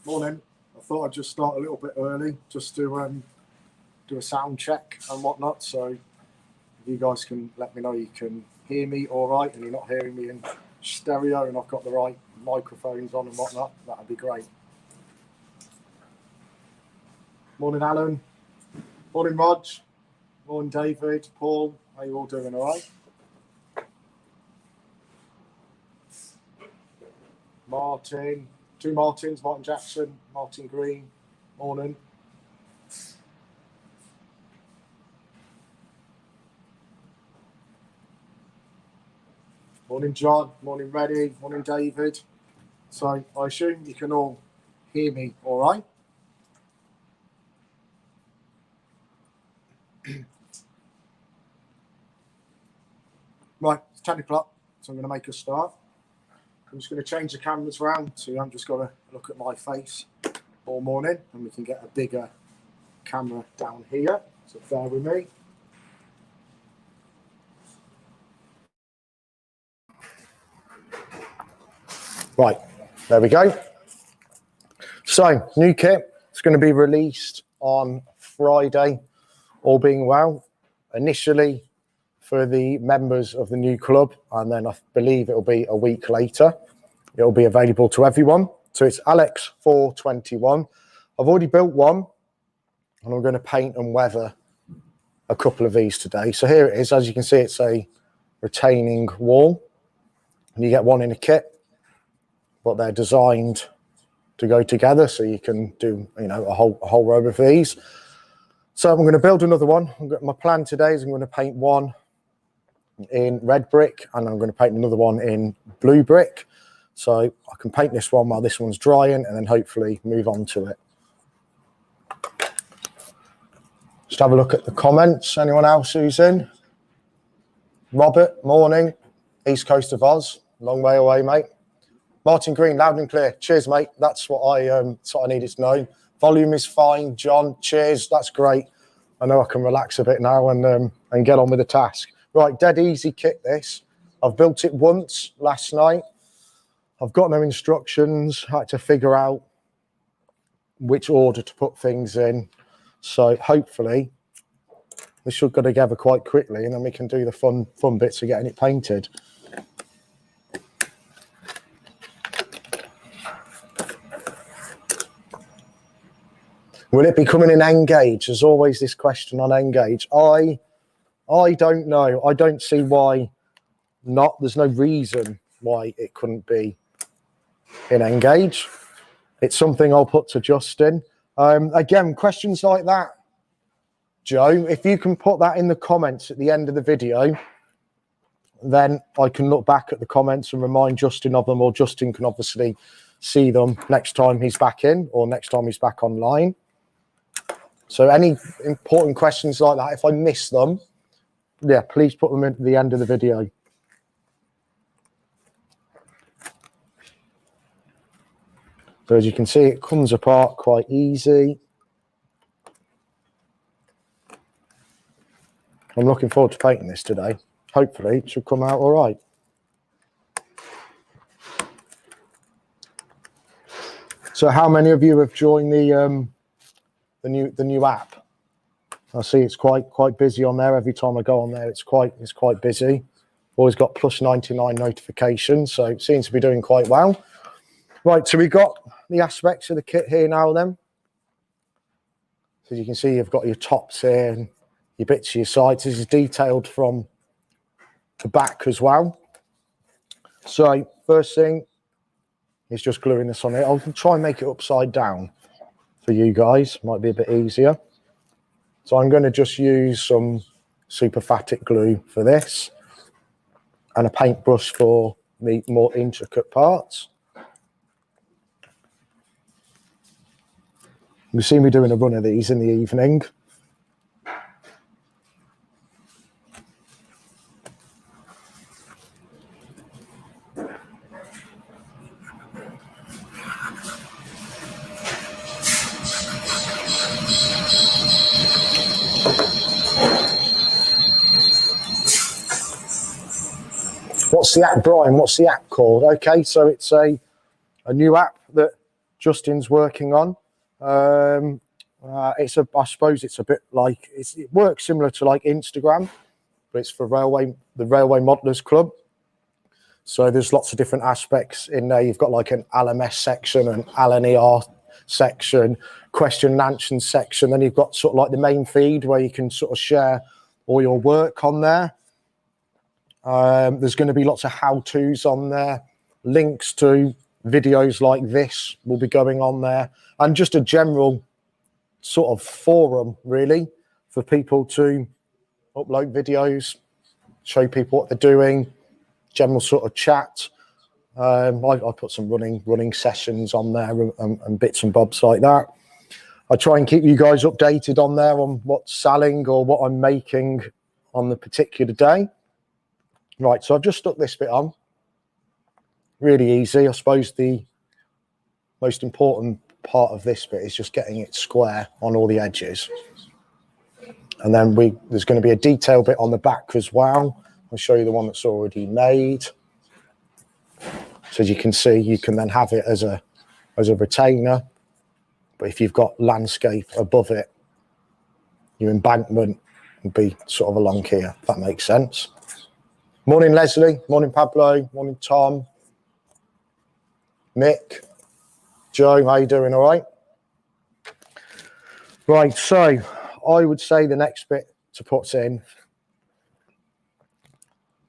Morning. I thought I'd just start a little bit early just to do a sound check and whatnot. So if you guys can let me know you can hear me all right and you're not hearing me in stereo and I've got the right microphones on and whatnot, that'd be great. Morning, Alan. Morning, Rog. Morning, David. Paul. How you all doing? All right? Martin. Two Martins. Martin Jackson. Martin Green. Morning. Morning, John. Morning, Reddy. Morning, David. So I assume you can all hear me all right? Right, it's 10 o'clock, so I'm going to make a start. I'm just going to change the cameras around, so I'm just going to look at my face all morning, and we can get a bigger camera down here, so bear with me. Right, there we go. So, new kit, it's going to be released on Friday, all being well. Initially, for the members of the new club, and then I believe it'll be a week later. It'll be available to everyone. So it's Alex 421. I've already built one, and I'm going to paint and weather a couple of these today. So here it is. As you can see, it's a retaining wall, and you get one in a kit, but they're designed to go together, so you can do, you know, a whole row of these. So I'm going to build another one. My plan today is I'm going to paint one in red brick and I'm going to paint another one in blue brick, so I can paint this one while this one's drying and then hopefully move on to it. Just have a look at the comments. Anyone else who's in? Robert, morning. East coast of Oz, long way away, mate. Martin Green, loud and clear. Cheers, mate. That's what I needed to know. Volume is fine. John, cheers. That's great. I know I can relax a bit now and get on with the task. Right, dead easy kit this. I've built it once last night. I've got no instructions. I had to figure out which order to put things in. So hopefully this should go together quite quickly and then we can do the fun bits of getting it painted. Will it be coming in N-gauge? There's always this question on N-gauge. I don't know. I don't see why not. There's no reason why it couldn't be in N-gauge. It's something I'll put to Justin. Again, questions like that, Joe, if you can put that in the comments at the end of the video, then I can look back at the comments and remind Justin of them, or Justin can obviously see them next time he's back in or next time he's back online. So any important questions like that, if I miss them, yeah, please put them at the end of the video. So as you can see, it comes apart quite easy. I'm looking forward to painting this today. Hopefully it should come out all right. So how many of you have joined the new app? I see it's quite busy on there. Every time I go on there, it's quite busy. Always got +99 notifications, so it seems to be doing quite well. Right, so we got the aspects of the kit here now then. So as you can see, you've got your tops here and your bits of your sides. This is detailed from the back as well. So first thing is just gluing this on here. I'll try and make it upside down for you guys. Might be a bit easier. So I'm going to just use some superphatic glue for this and a paintbrush for the more intricate parts. You've seen me doing a run of these in the evening. What's the app, Brian? What's the app called? Okay, so it's a new app that Justin's working on. I suppose it's a bit like, it works similar to like Instagram, but it's for the Railway Modelers Club. So there's lots of different aspects in there. You've got like an LMS section, an LNER section, question and answer section. Then you've got sort of like the main feed where you can sort of share all your work on there. There's going to be lots of how-tos on there. Links to videos like this will be going on there. And just a general sort of forum, really, for people to upload videos, show people what they're doing, general sort of chat. I put some running sessions on there and bits and bobs like that. I try and keep you guys updated on there on what's selling or what I'm making on the particular day. Right, so I've just stuck this bit on. Really easy. I suppose the most important part of this bit is just getting it square on all the edges. And then there's going to be a detail bit on the back as well. I'll show you the one that's already made. So as you can see, you can then have it as a retainer. But if you've got landscape above it, your embankment would be sort of along here, if that makes sense. Morning, Leslie. Morning, Pablo. Morning, Tom. Nick. Joe, how you doing? All right? Right, so I would say the next bit to put in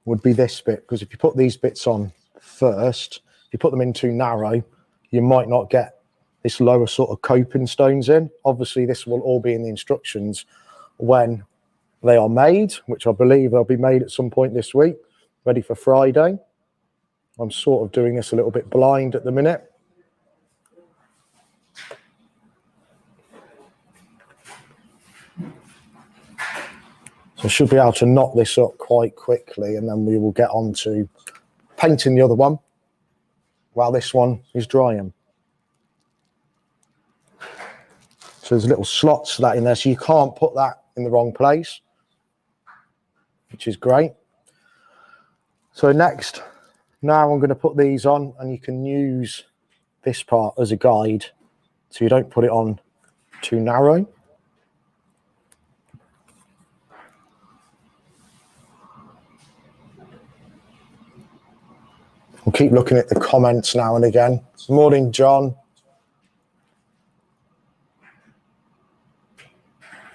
would be this bit, because if you put these bits on first, if you put them in too narrow, you might not get this lower sort of coping stones in. Obviously, this will all be in the instructions when they are made, which I believe they'll be made at some point this week, ready for Friday. I'm sort of doing this a little bit blind at the minute. So I should be able to knock this up quite quickly, and then we will get on to painting the other one while this one is drying. So there's little slots to that in there, so you can't put that in the wrong place, which is great. So next, now I'm going to put these on, and you can use this part as a guide so you don't put it on too narrow. I'll keep looking at the comments now and again. Morning, John.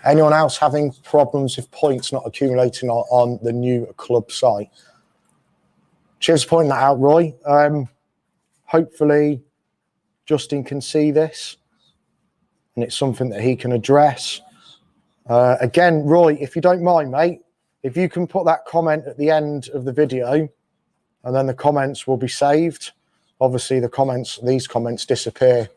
Anyone else having problems with points not accumulating on the new club site? Cheers for pointing that out, Roy. Hopefully Justin can see this and it's something that he can address. Again, Roy, if you don't mind, mate, if you can put that comment at the end of the video, and then the comments will be saved. Obviously, these comments disappear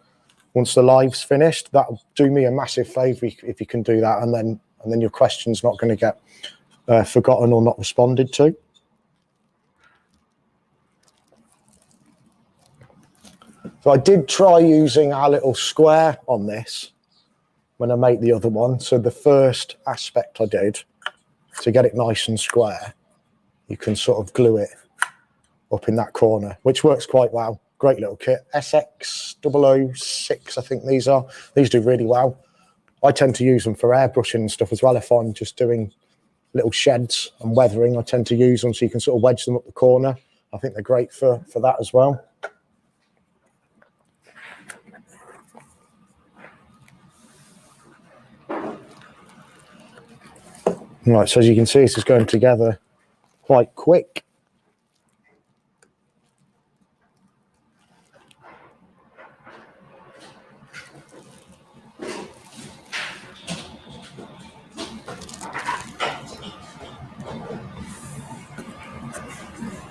once the live's finished. That'll do me a massive favour if you can do that, and then your question's not going to get forgotten or not responded to. So I did try using our little square on this when I made the other one. So the first aspect I did to get it nice and square, you can sort of glue it up in that corner, which works quite well. Great little kit. SX006, I think these are. These do really well. I tend to use them for airbrushing and stuff as well. If I'm just doing little sheds and weathering, I tend to use them so you can sort of wedge them up the corner. I think they're great for that as well. Right, so as you can see, this is going together quite quick.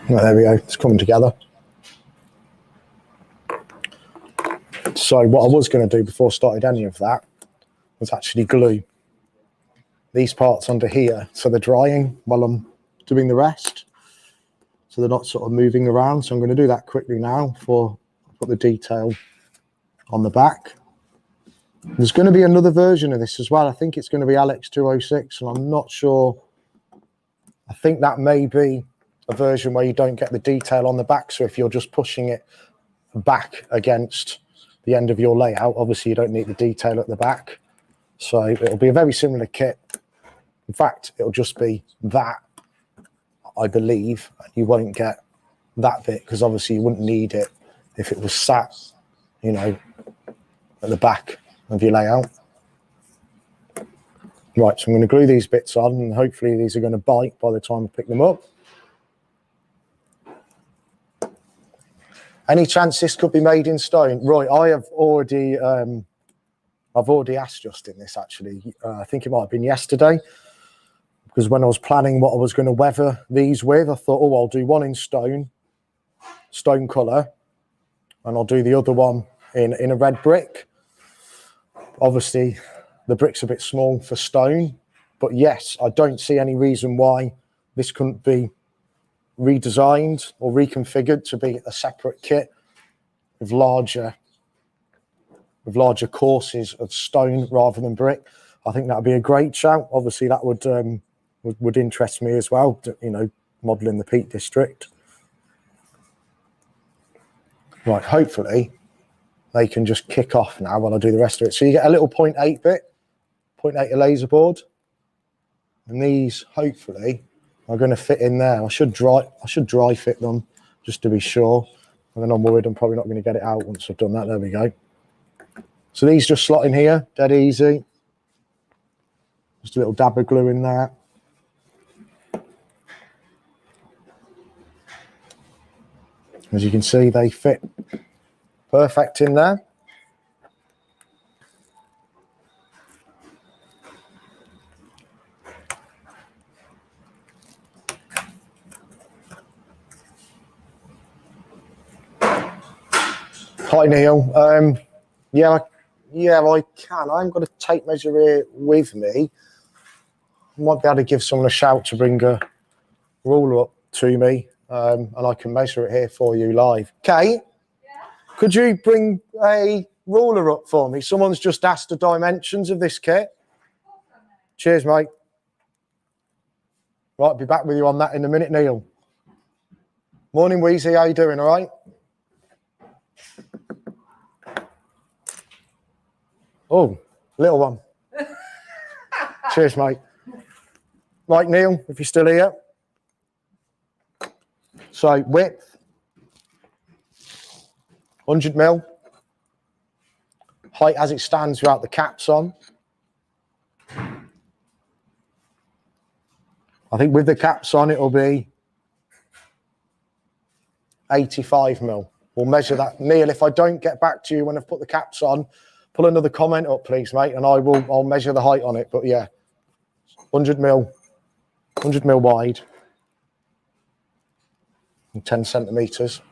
Right, there we go, it's coming together. So what I was going to do before I started any of that was actually glue these parts under here so they're drying while I'm doing the rest, so they're not sort of moving around. So I'm going to do that quickly now before I put the detail on the back. There's going to be another version of this as well. I think it's going to be Alex 206, and I'm not sure. I think that may be a version where you don't get the detail on the back. So if you're just pushing it back against the end of your layout. Obviously, you don't need the detail at the back. So it'll be a very similar kit. In fact, it'll just be that, I believe. You won't get that bit because obviously you wouldn't need it if it was sat, you know, at the back of your layout. Right, so I'm going to glue these bits on and hopefully these are going to bite by the time I pick them up. Any chance this could be made in stone? Right, I've already asked Justin this actually. I think it might have been yesterday, because when I was planning what I was going to weather these with, I thought, oh, I'll do one in stone colour, and I'll do the other one in a red brick. Obviously, the brick's a bit small for stone, but yes, I don't see any reason why this couldn't be redesigned or reconfigured to be a separate kit with larger courses of stone rather than brick. I think that would be a great shout. Obviously, that would interest me as well, you know, modelling the Peak District. Right, hopefully they can just kick off now while I do the rest of it. So you get a little 0.8 bit, 0.8 laser board, and these hopefully are going to fit in there. I should dry fit them just to be sure, and then I'm worried I'm probably not going to get it out once I've done that. There we go. So these just slot in here, dead easy. Just a little dab of glue in there. As you can see, they fit perfect in there. Hi Neil. Yeah, I can. I haven't got a tape measure here with me. I might be able to give someone a shout to bring a ruler up to me, and I can measure it here for you live. Kate, could you bring a ruler up for me? Someone's just asked the dimensions of this kit. Cheers, mate. Right, I'll be back with you on that in a minute, Neil. Morning, Wheezy. How you doing? All right? Oh, little one. Cheers, mate. Right, Neil, if you're still here. So width, 100 mil. Height as it stands without the caps on. I think with the caps on, it'll be 85 mil. We'll measure that. Neil, if I don't get back to you when I've put the caps on, pull another comment up, please, mate, and I'll measure the height on it. But yeah, 100 mil wide and 10 centimeters.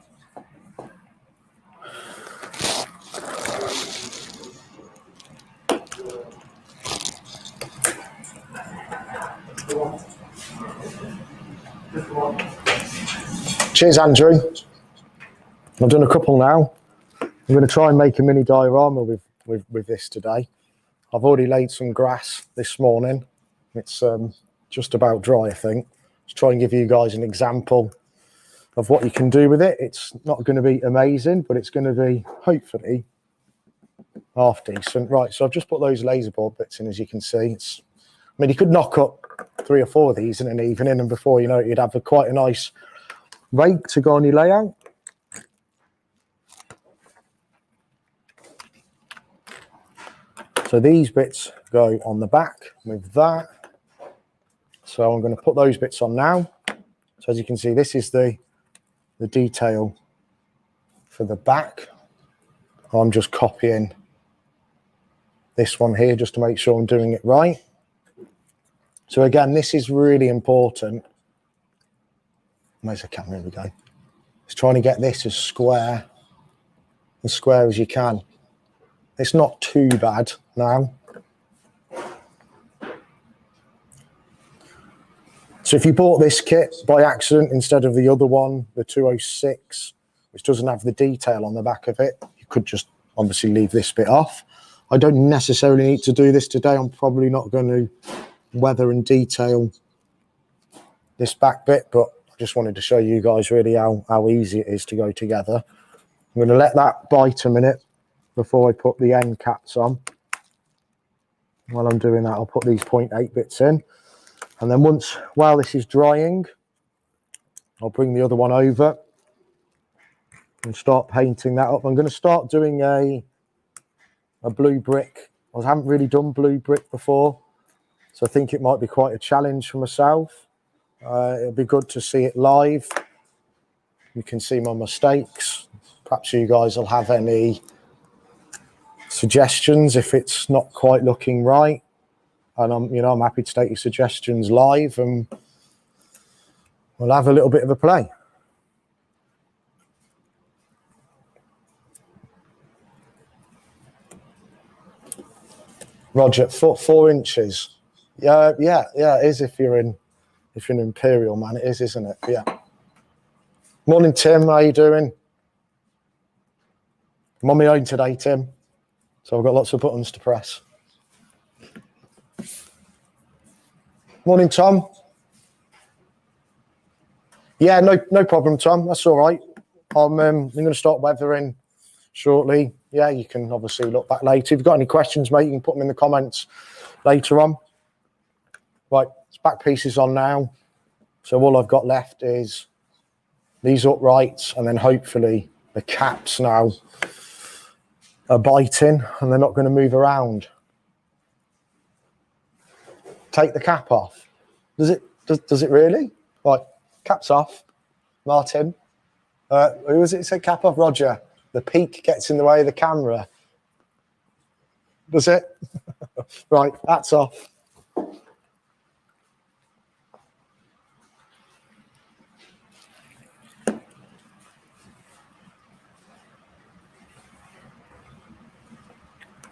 Cheers, Andrew. I've done a couple now. I'm going to try and make a mini diorama with this today. I've already laid some grass this morning. It's just about dry, I think. Let's try and give you guys an example of what you can do with it. It's not going to be amazing, but it's going to be, hopefully, half decent. Right, so I've just put those laser board bits in, as you can see. I mean, you could knock up 3 or 4 of these in an evening, and before you know it, you'd have quite a nice rake to go on your layout. So these bits go on the back with that. So I'm going to put those bits on now. So as you can see, this is the detail for the back. I'm just copying this one here just to make sure I'm doing it right. So again, this is really important. Where's the camera? Here we go. It's trying to get this as square as you can. It's not too bad now. So if you bought this kit by accident instead of the other one, the 206, which doesn't have the detail on the back of it, you could just obviously leave this bit off. I don't necessarily need to do this today. I'm probably not going to weather and detail this back bit, but I just wanted to show you guys really how easy it is to go together. I'm going to let that bite a minute before I put the end caps on. While I'm doing that, I'll put these 0.8 bits in, and then while this is drying, I'll bring the other one over and start painting that up. I'm going to start doing a blue brick. I haven't really done blue brick before, so I think it might be quite a challenge for myself. It'll be good to see it live. You can see my mistakes. Perhaps you guys will have any suggestions if it's not quite looking right, and I'm happy to take your suggestions live, and we'll have a little bit of a play. Roger, 4 inches. Yeah, it is if you're an Imperial man, it is, isn't it? Yeah. Morning, Tim. How you doing? I'm on my own today, Tim, so I've got lots of buttons to press. Morning, Tom. Yeah, no problem, Tom. That's all right. I'm going to start weathering shortly. Yeah, you can obviously look back later. If you've got any questions, mate, you can put them in the comments later on. Right, it's back pieces on now. So all I've got left is these uprights, and then hopefully the caps now are biting and they're not going to move around. Take the cap off. Does it really? Right, cap's off. Martin. Who was it? Say cap off, Roger. The peak gets in the way of the camera. Does it? Right, that's off.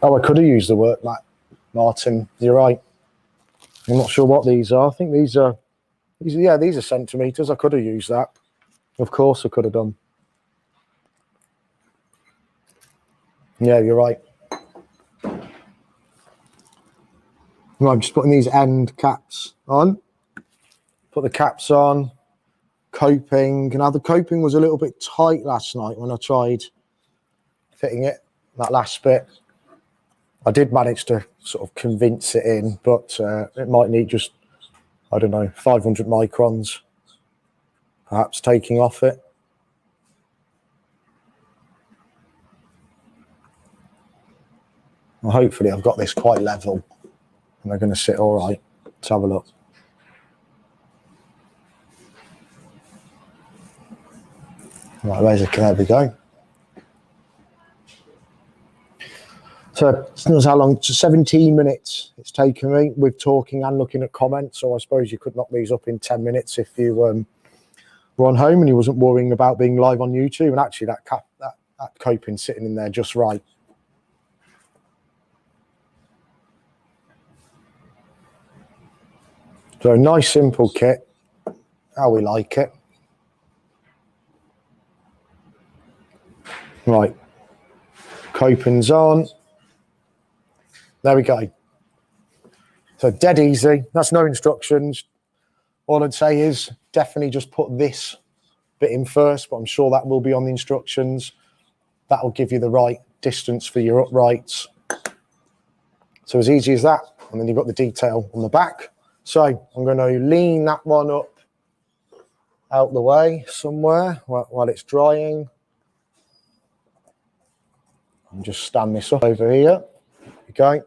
Oh, I could have used the work mat, Martin. You're right. I'm not sure what these are. I think these are centimetres. I could have used that. Of course I could have done. Yeah, you're right. Right, I'm just putting these end caps on. Put the caps on. Coping. Now the coping was a little bit tight last night when I tried fitting it, that last bit. I did manage to sort of convince it in, but it might need just, I don't know, 500 microns perhaps taking off it. Well, hopefully I've got this quite level and they're going to sit all right. Let's have a look. Right, there we go. So that's how long, 17 minutes it's taken me with talking and looking at comments. So I suppose you could knock these up in 10 minutes if you were on home and you wasn't worrying about being live on YouTube. And actually that coping sitting in there just right. So a nice simple kit, how we like it. Right, coping's on. There we go. So dead easy. That's no instructions. All I'd say is definitely just put this bit in first, but I'm sure that will be on the instructions. That'll give you the right distance for your uprights. So as easy as that. And then you've got the detail on the back. So I'm going to lean that one up out the way somewhere while it's drying. And just stand this up over here. Okay.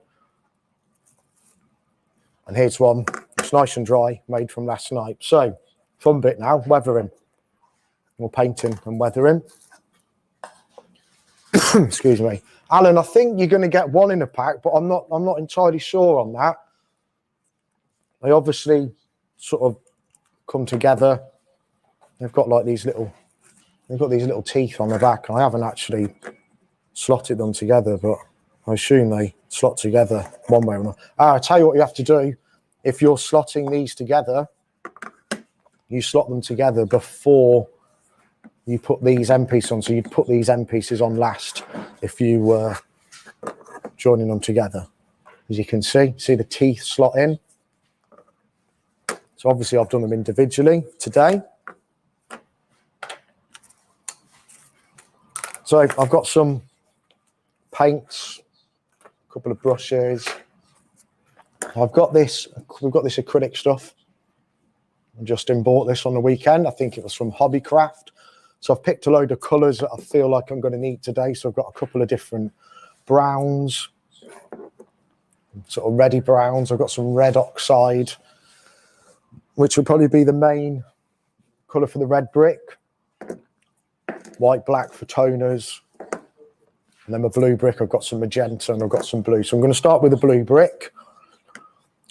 And here's one. It's nice and dry, made from last night. So, fun bit now, weathering. We're painting and weathering. Excuse me. Alan, I think you're going to get one in a pack, but I'm not entirely sure on that. They obviously sort of come together. They've got like these little teeth on the back. I haven't actually slotted them together, but I assume they slot together one way or another. I'll tell you what you have to do. If you're slotting these together, you slot them together before you put these end pieces on. So you'd put these end pieces on last if you were joining them together. As you can see the teeth slot in. So obviously I've done them individually today. So I've got some paints, a couple of brushes. We've got this acrylic stuff. Justin bought this on the weekend. I think it was from Hobbycraft. So I've picked a load of colours that I feel like I'm going to need today. So I've got a couple of different browns, sort of reddy browns. I've got some red oxide, which will probably be the main colour for the red brick. White, black for toners. And then my blue brick, I've got some magenta and I've got some blue. So I'm going to start with the blue brick.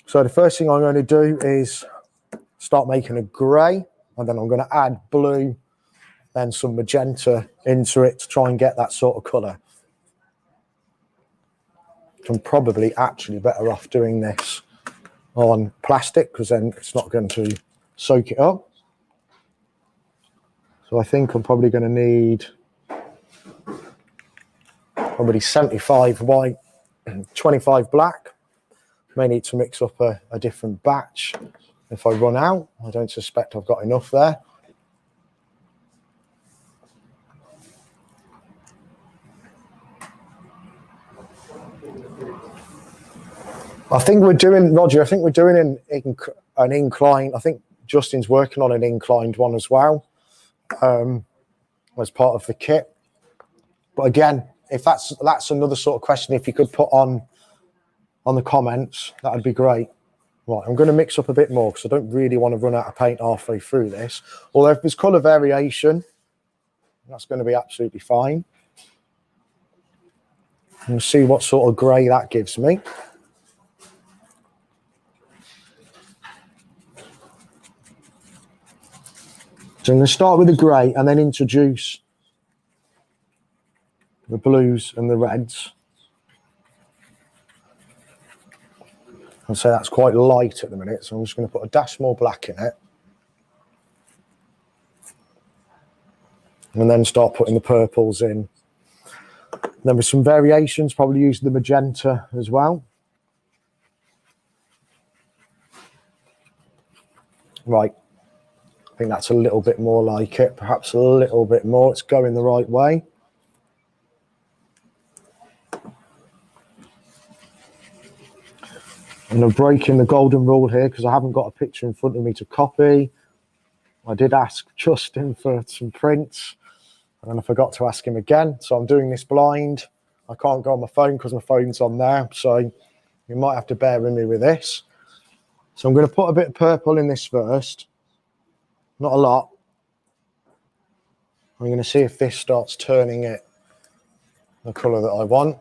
So the first thing I'm going to do is start making a grey, and then I'm going to add blue, then some magenta into it to try and get that sort of colour. I'm probably actually better off doing this on plastic because then it's not going to soak it up. So I think I'm probably going to need probably 75 white, 25 black. May need to mix up a different batch if I run out. I don't suspect I've got enough there. I think we're doing, Roger, I think we're doing an incline. I think Justin's working on an inclined one as well as part of the kit. But again, if that's another sort of question, if you could put on the comments, that would be great. Right, I'm going to mix up a bit more because I don't really want to run out of paint halfway through this. Although if there's colour variation, that's going to be absolutely fine. And see what sort of grey that gives me. So I'm going to start with the grey and then introduce the blues and the reds. I'd say that's quite light at the minute, so I'm just going to put a dash more black in it. And then start putting the purples in. Then with some variations, probably use the magenta as well. Right, I think that's a little bit more like it, perhaps a little bit more. It's going the right way. And I'm breaking the golden rule here because I haven't got a picture in front of me to copy. I did ask Justin for some prints and I forgot to ask him again. So I'm doing this blind. I can't go on my phone because my phone's on there. So you might have to bear with me with this. So I'm going to put a bit of purple in this first. Not a lot. I'm going to see if this starts turning it the colour that I want.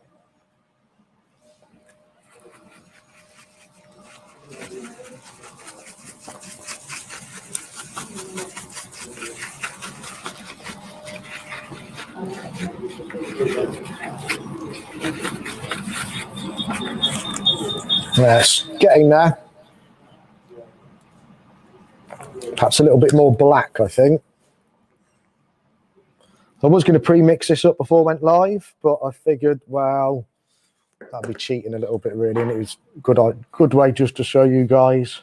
Yes, getting there. Perhaps a little bit more black, I think. I was going to pre-mix this up before I went live, but I figured, well, that'd be cheating a little bit, really, and it was a good way just to show you guys.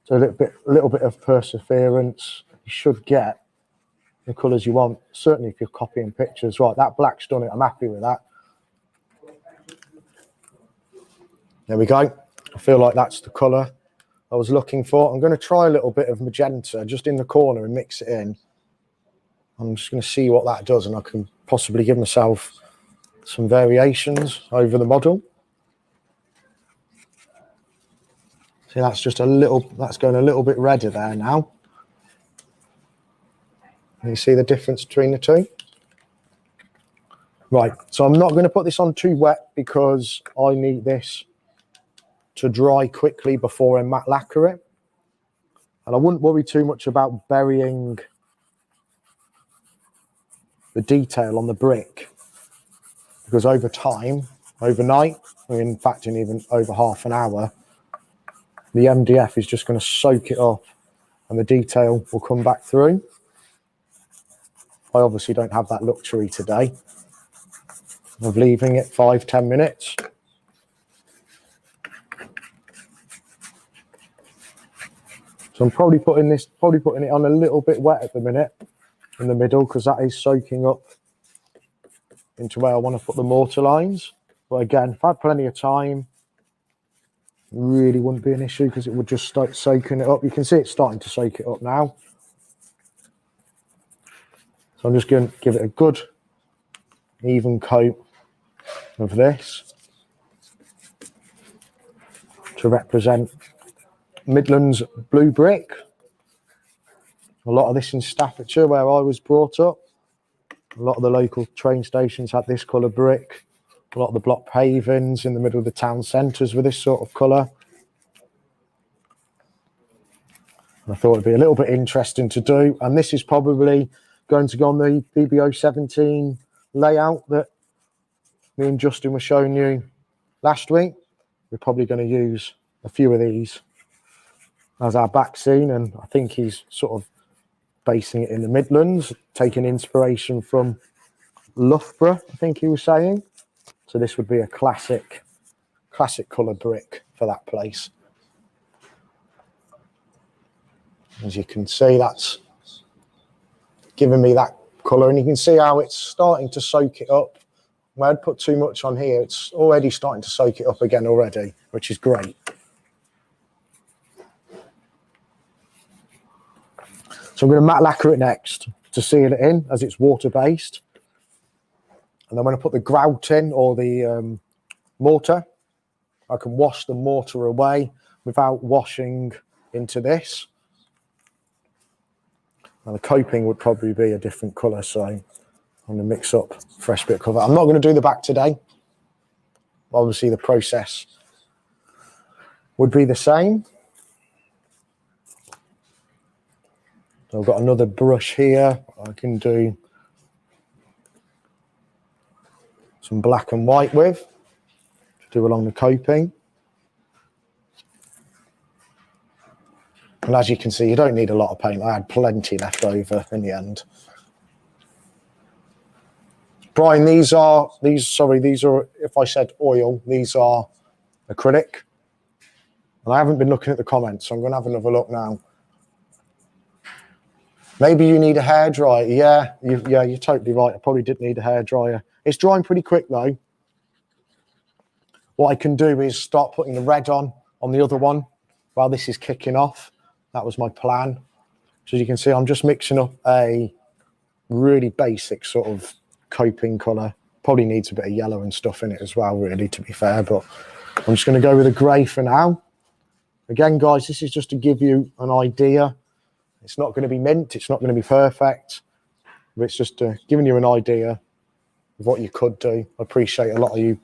So a little bit of perseverance. You should get the colours you want, certainly if you're copying pictures. Right, that black's done it. I'm happy with that. There we go. I feel like that's the colour I was looking for. I'm going to try a little bit of magenta just in the corner and mix it in. I'm just going to see what that does, and I can possibly give myself some variations over the model. See, that's just that's going a little bit redder there now. Can you see the difference between the two? Right, so I'm not going to put this on too wet because I need this to dry quickly before I matte lacquer it. And I wouldn't worry too much about burying the detail on the brick, because over time, overnight, or in fact in even over half an hour, the MDF is just going to soak it up and the detail will come back through. I obviously don't have that luxury today of leaving it 5-10 minutes. So I'm probably putting it on a little bit wet at the minute in the middle because that is soaking up into where I want to put the mortar lines. But again, if I had plenty of time, really wouldn't be an issue because it would just start soaking it up. You can see it's starting to soak it up now. So I'm just going to give it a good even coat of this to represent Midlands blue brick. A lot of this in Staffordshire where I was brought up. A lot of the local train stations had this colour brick. A lot of the block pavings in the middle of the town centres were this sort of colour. I thought it'd be a little bit interesting to do. And this is probably going to go on the BBO 17 layout that me and Justin were showing you last week. We're probably going to use a few of these as our back scene. And I think he's sort of basing it in the Midlands, taking inspiration from Loughborough, I think he was saying. So this would be a classic colour brick for that place. As you can see, that's giving me that colour, and you can see how it's starting to soak it up. When I'd put too much on here, it's already starting to soak it up again already, which is great. So I'm going to matte lacquer it next to seal it in, as it's water-based. And then when I put the grout in, or the mortar, I can wash the mortar away without washing into this. Now the coping would probably be a different colour, so I'm going to mix up a fresh bit of colour. I'm not going to do the back today. Obviously the process would be the same. So I've got another brush here. I can do some black and white with, to do along the coping. And as you can see, you don't need a lot of paint. I had plenty left over in the end. Brian, these are, if I said oil, these are acrylic. And I haven't been looking at the comments, so I'm going to have another look now. Maybe you need a hairdryer. Yeah, you're totally right. I probably did need a hairdryer. It's drying pretty quick though. What I can do is start putting the red on the other one while this is kicking off. That was my plan. So as you can see, I'm just mixing up a really basic sort of coping colour. Probably needs a bit of yellow and stuff in it as well, really, to be fair. But I'm just going to go with a grey for now. Again, guys, this is just to give you an idea. It's not going to be mint. It's not going to be perfect. But it's just giving you an idea of what you could do. I appreciate a lot of you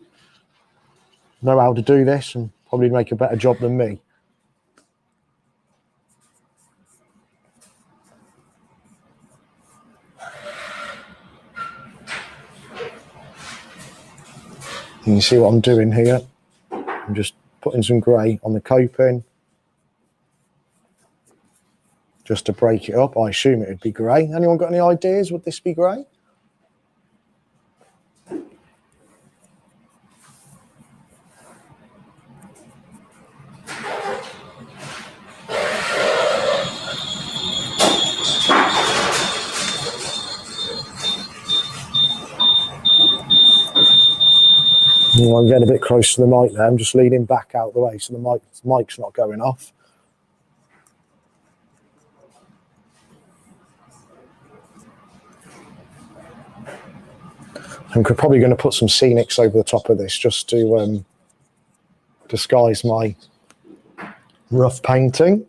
know how to do this and probably make a better job than me. You can see what I'm doing here. I'm just putting some grey on the coping just to break it up. I assume it would be grey. Anyone got any ideas? Would this be grey? I'm getting a bit close to the mic there. I'm just leaning back out the way so the mic's not going off. I'm probably going to put some scenics over the top of this just to disguise my rough painting.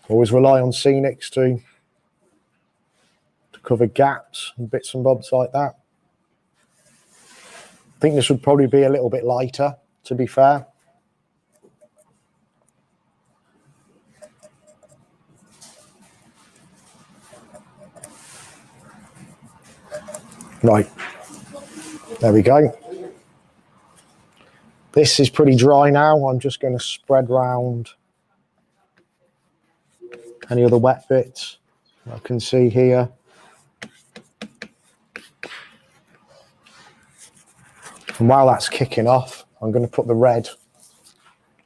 Always rely on scenics to cover gaps and bits and bobs like that. I think this would probably be a little bit lighter, to be fair. Right, there we go. This is pretty dry now. I'm just going to spread round any other wet bits I can see here. And while that's kicking off, I'm going to put the red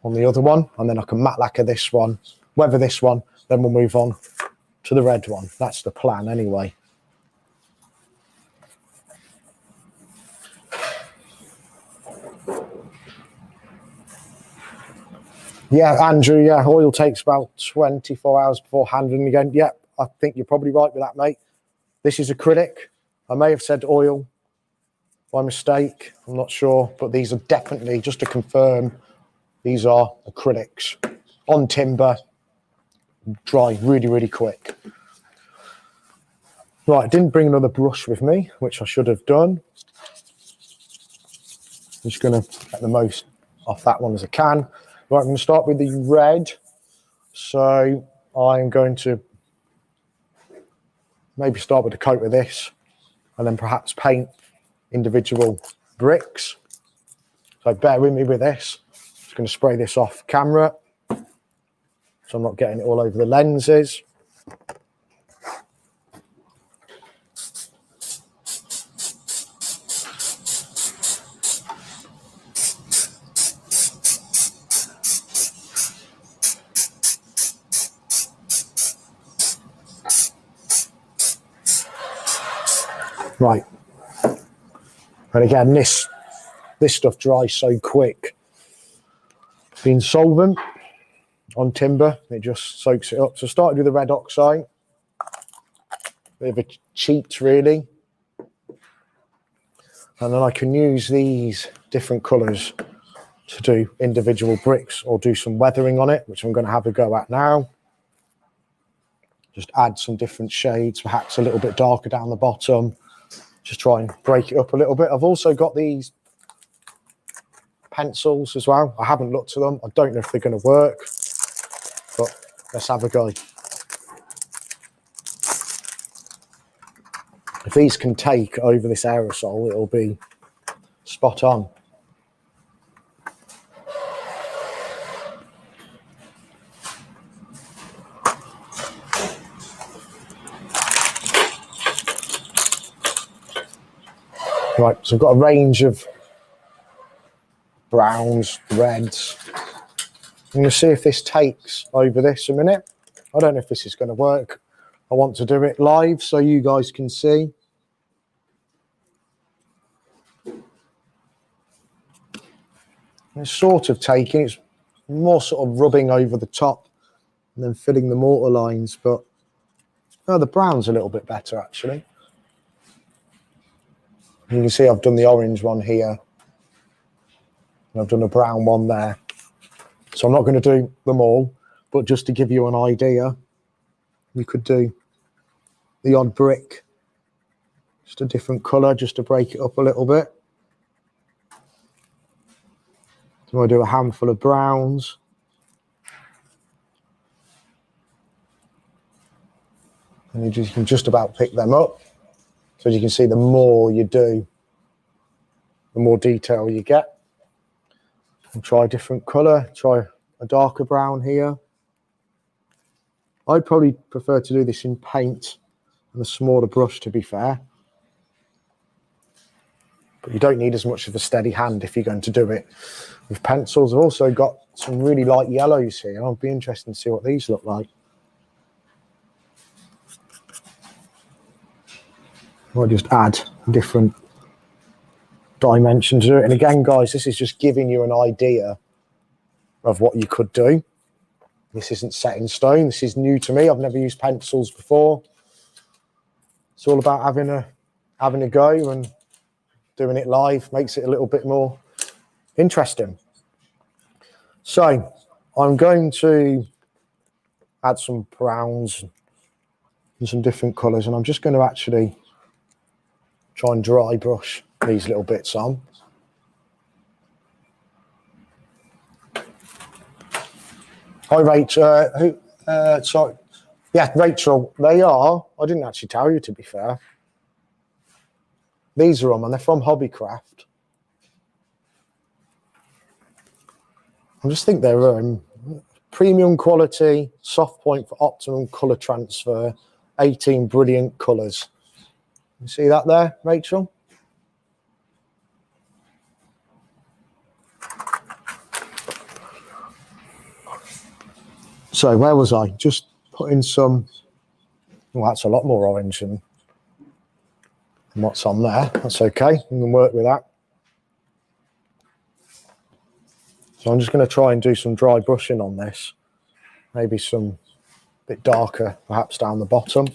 on the other one, and then I can matte lacquer this one, weather this one, then we'll move on to the red one. That's the plan anyway. Yeah, Andrew, yeah, oil takes about 24 hours before handling again. Yeah, I think you're probably right with that, mate. This is acrylic. I may have said oil by mistake. I'm not sure, but these are definitely, just to confirm, these are acrylics on timber, dry really, really quick. Right, I didn't bring another brush with me, which I should have done. I'm just going to get the most off that one as I can. Right, I'm going to start with the red. So I'm going to maybe start with a coat of this and then perhaps paint individual bricks. So bear with me with this. Just going to spray this off camera so I'm not getting it all over the lenses. Right. And again, this stuff dries so quick. Being solvent on timber, it just soaks it up. So I started with the red oxide. Bit of a cheat, really. And then I can use these different colours to do individual bricks or do some weathering on it, which I'm going to have a go at now. Just add some different shades, perhaps a little bit darker down the bottom. Just try and break it up a little bit. I've also got these pencils as well. I haven't looked at them. I don't know if they're going to work, but let's have a go. If these can take over this aerosol, it'll be spot on. Right, so I've got a range of browns, reds. I'm going to see if this takes over this a minute. I don't know if this is going to work. I want to do it live so you guys can see. It's sort of taking, it's more sort of rubbing over the top and then filling the mortar lines, but no, the brown's a little bit better actually. You can see I've done the orange one here and I've done a brown one there. So I'm not going to do them all, but just to give you an idea, you could do the odd brick, just a different colour, just to break it up a little bit. So I do a handful of browns. And you can just about pick them up. So as you can see, the more you do, the more detail you get. And try a different colour, try a darker brown here. I'd probably prefer to do this in paint and a smaller brush, to be fair. But you don't need as much of a steady hand if you're going to do it with pencils. I've also got some really light yellows here. I'll be interested to see what these look like. I'll just add different dimensions to it. And again, guys, this is just giving you an idea of what you could do. This isn't set in stone. This is new to me. I've never used pencils before. It's all about having a go, and doing it live makes it a little bit more interesting. So I'm going to add some browns and some different colours, and I'm just going to actually try and dry brush these little bits on. Hi, Rachel. Sorry. Yeah, Rachel, they are. I didn't actually tell you, to be fair. These are and they're from Hobbycraft. I just think they're premium quality, soft point for optimum colour transfer, 18 brilliant colours. You see that there, Rachel? So where was I? Just putting some, well, that's a lot more orange than what's on there. That's okay, we can work with that. So So I'm just going to try and do some dry brushing on this. Maybe some bit darker, perhaps down the bottom.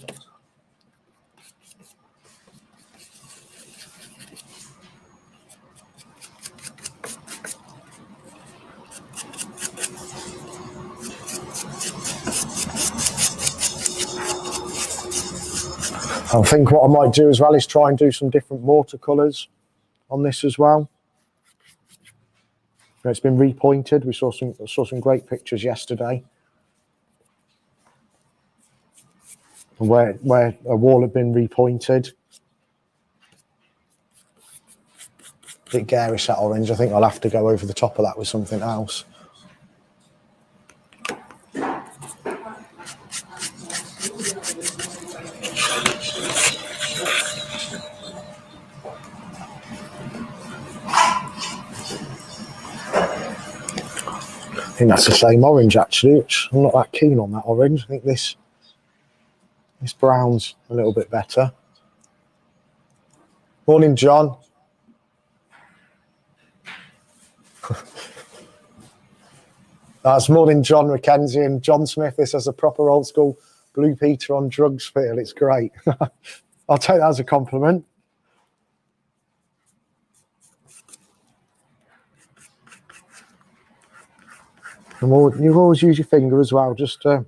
I think what I might do as well is try and do some different watercolours on this as well. It's been repointed. We saw some great pictures yesterday where a wall had been repointed. A bit garish, that orange. I think I'll have to go over the top of that with something else. I think that's the same orange actually, which I'm not that keen on that orange. I think this brown's a little bit better. Morning, John. That's morning, John McKenzie and John Smith. This has a proper old school Blue Peter on drugs feel. It's great. I'll take that as a compliment. And you always use your finger as well, just to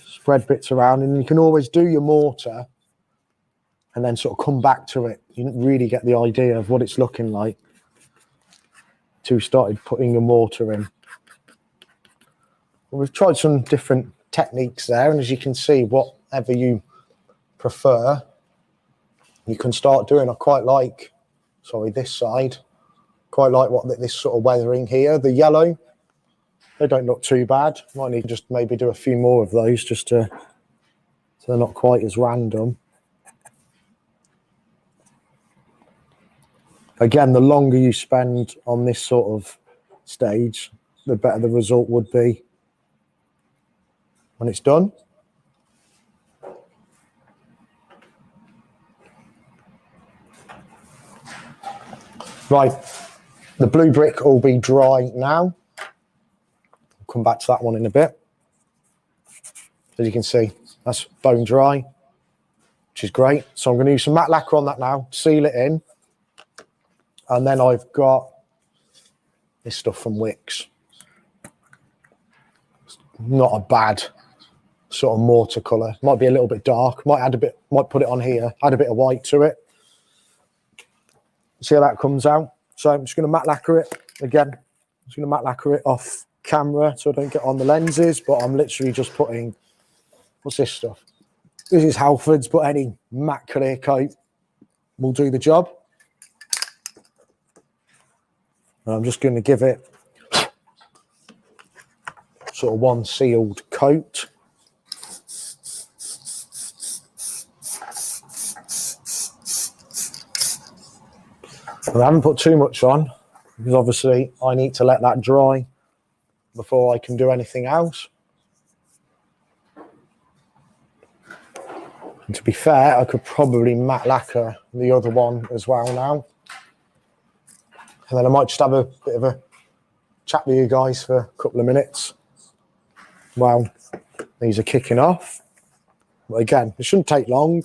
spread bits around, and you can always do your mortar and then sort of come back to it. You didn't really get the idea of what it's looking like till you started putting your mortar in. Well, we've tried some different techniques there, and as you can see, whatever you prefer, you can start doing. I quite like, sorry, this side. Quite like this sort of weathering here. The yellow, they don't look too bad. Might need to just maybe do a few more of those just so they're not quite as random. Again, the longer you spend on this sort of stage, the better the result would be when it's done. Right. The blue brick will be dry now. I'll come back to that one in a bit. As you can see, that's bone dry, which is great. So I'm going to use some matte lacquer on that now, seal it in. And then I've got this stuff from Wix. It's not a bad sort of mortar colour. Might be a little bit dark. Might put it on here, add a bit of white to it. See how that comes out. So I'm just going to matte lacquer it again. I'm just going to matte lacquer it off camera so I don't get on the lenses, but I'm literally just putting, what's this stuff? This is Halford's, but any matte clear coat will do the job. And I'm just going to give it sort of one sealed coat. I haven't put too much on because obviously I need to let that dry before I can do anything else. And to be fair, I could probably matte lacquer the other one as well now. And then I might just have a bit of a chat with you guys for a couple of minutes while these are kicking off. But again, it shouldn't take long.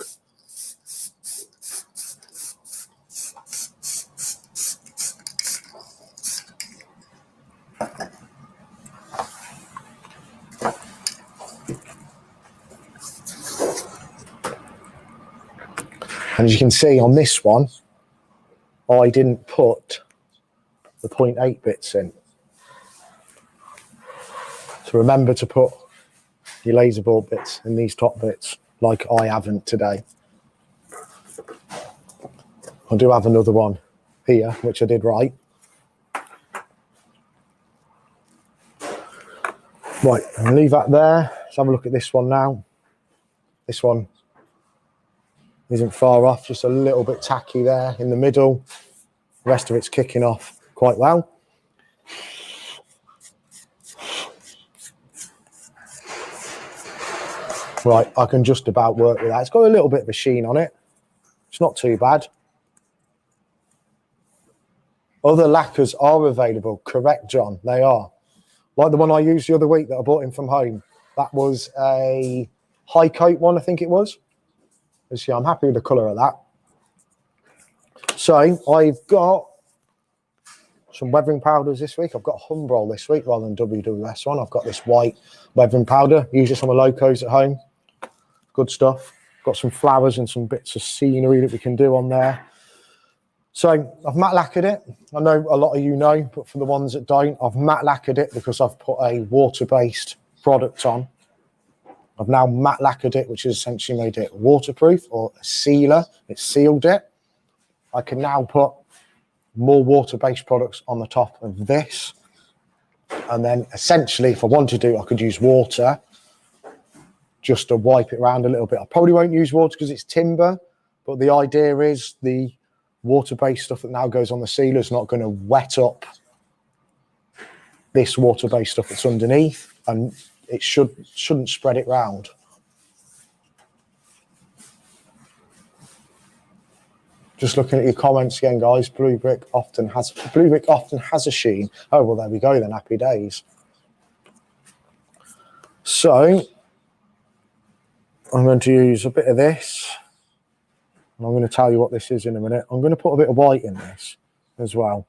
And as you can see on this one, I didn't put the 0.8 bits in. So remember to put your laser board bits in these top bits, like I haven't today. I do have another one here, which I did right. Right, I'll leave that there. Let's have a look at this one now. This one isn't far off, just a little bit tacky there in the middle. The rest of it's kicking off quite well. Right, I can just about work with that. It's got a little bit of a sheen on it. It's not too bad. Other lacquers are available. Correct, John. They are. Like the one I used the other week that I bought in from home. That was a high coat one, I think it was. So yeah, I'm happy with the colour of that. So I've got some weathering powders this week. I've got Humbrol this week rather than WWS one. I've got this white weathering powder. Use this on my locos at home. Good stuff. Got some flowers and some bits of scenery that we can do on there. So I've matte lacquered it. I know a lot of you know, but for the ones that don't, I've matte lacquered it because I've put a water-based product on. I've now matte lacquered it, which has essentially made it waterproof or a sealer. It's sealed it. I can now put more water-based products on the top of this. And then essentially, if I wanted to, I could use water just to wipe it around a little bit. I probably won't use water because it's timber, but the idea is the water-based stuff that now goes on the sealer is not going to wet up this water-based stuff that's underneath, and it shouldn't spread it round. Just looking at your comments again, guys. Blue brick often has a sheen. Oh well, there we go then. Happy days. So I'm going to use a bit of this. And I'm going to tell you what this is in a minute. I'm going to put a bit of white in this as well.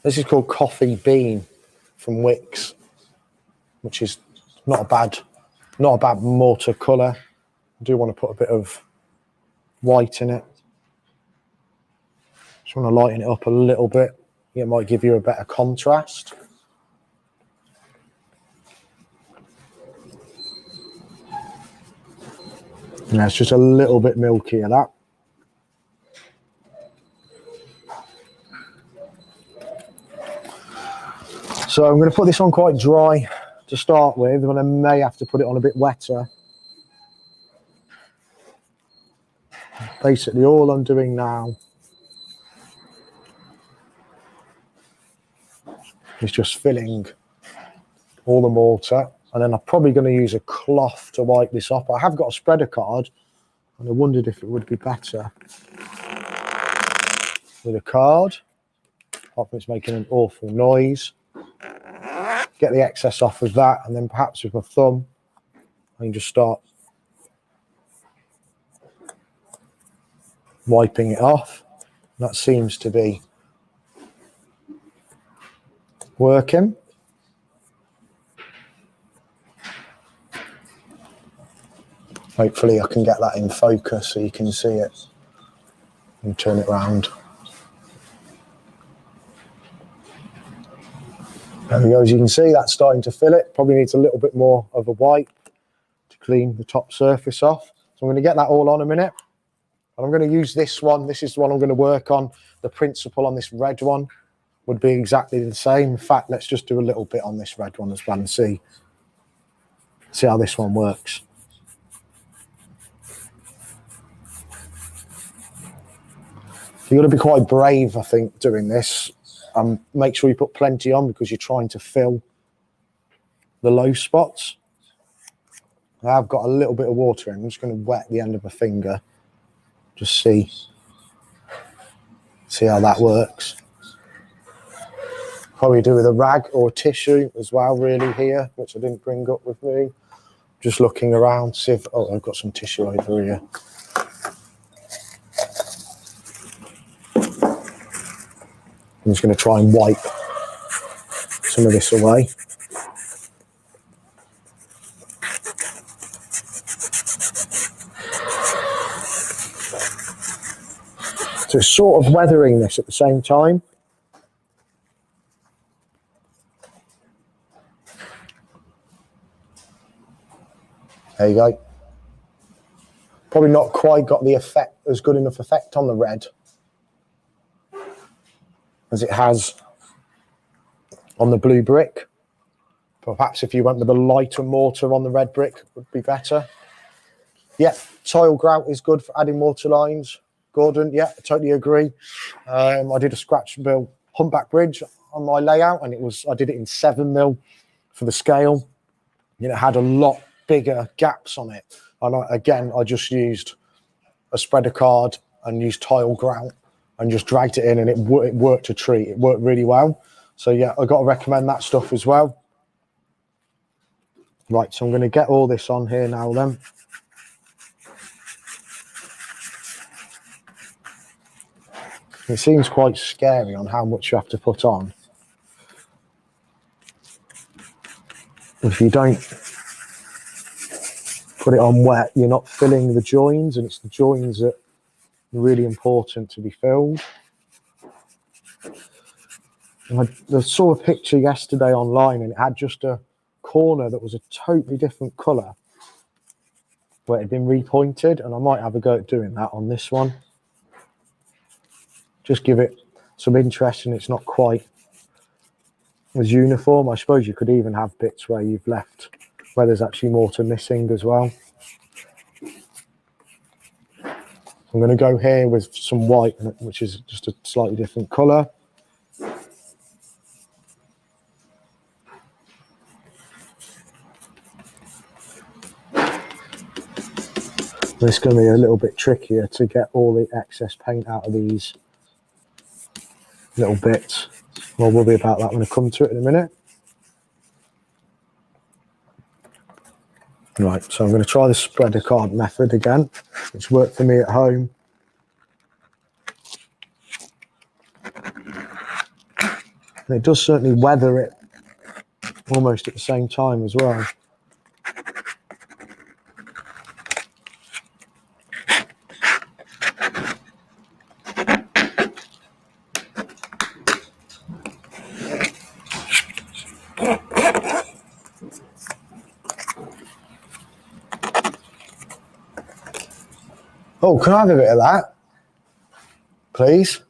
This is called Coffee Bean from Wix, which is not a bad mortar colour. I do want to put a bit of white in it. Just want to lighten it up a little bit. It might give you a better contrast. Yeah, it's just a little bit milky of that. So I'm going to put this on quite dry to start with, and I may have to put it on a bit wetter. Basically, all I'm doing now is just filling all the mortar. And then I'm probably going to use a cloth to wipe this off. I have got a spreader card, and I wondered if it would be better with a card. Apart from it's making an awful noise. Get the excess off with that, and then perhaps with my thumb, I can just start wiping it off. That seems to be working. Hopefully I can get that in focus so you can see it and turn it around. There we go. As you can see, that's starting to fill it. Probably needs a little bit more of a wipe to clean the top surface off. So I'm going to get that all on a minute. And I'm going to use this one. This is the one I'm going to work on. The principle on this red one would be exactly the same. In fact, let's just do a little bit on this red one as well and see how this one works. You've got to be quite brave, I think, doing this. Make sure you put plenty on because you're trying to fill the low spots. I've got a little bit of water in. I'm just going to wet the end of my finger. Just see how that works. Probably do with a rag or a tissue as well, really, here, which I didn't bring up with me. Just looking around, see if... Oh, I've got some tissue over here. I'm just going to try and wipe some of this away. So it's sort of weathering this at the same time. There you go. Probably not quite got the effect, as good enough effect on the red as it has on the blue brick. Perhaps if you went with a lighter mortar on the red brick, it would be better. Yeah, tile grout is good for adding mortar lines. Gordon, yeah, I totally agree. I did a scratch build humpback bridge on my layout, and I did it in 7mm for the scale. It had a lot bigger gaps on it. And I just used a spreader card and used tile grout and just dragged it in, and it worked a treat. It worked really well. So yeah, I've got to recommend that stuff as well. Right, so I'm going to get all this on here now then. It seems quite scary on how much you have to put on. If you don't put it on wet, you're not filling the joins, and it's the joins that are really important to be filled. And I saw a picture yesterday online, and it had just a corner that was a totally different colour where it had been repointed, and I might have a go at doing that on this one. Just give it some interest, and it's not quite as uniform. I suppose you could even have bits where you've left where there's actually mortar missing as well. I'm going to go here with some white, which is just a slightly different colour. It's going to be a little bit trickier to get all the excess paint out of these little bits. Well, we'll be about that when I come to it in a minute. Right, so I'm going to try the spreader card method again, which worked for me at home. And it does certainly weather it almost at the same time as well. Oh, can I have a bit of that, please?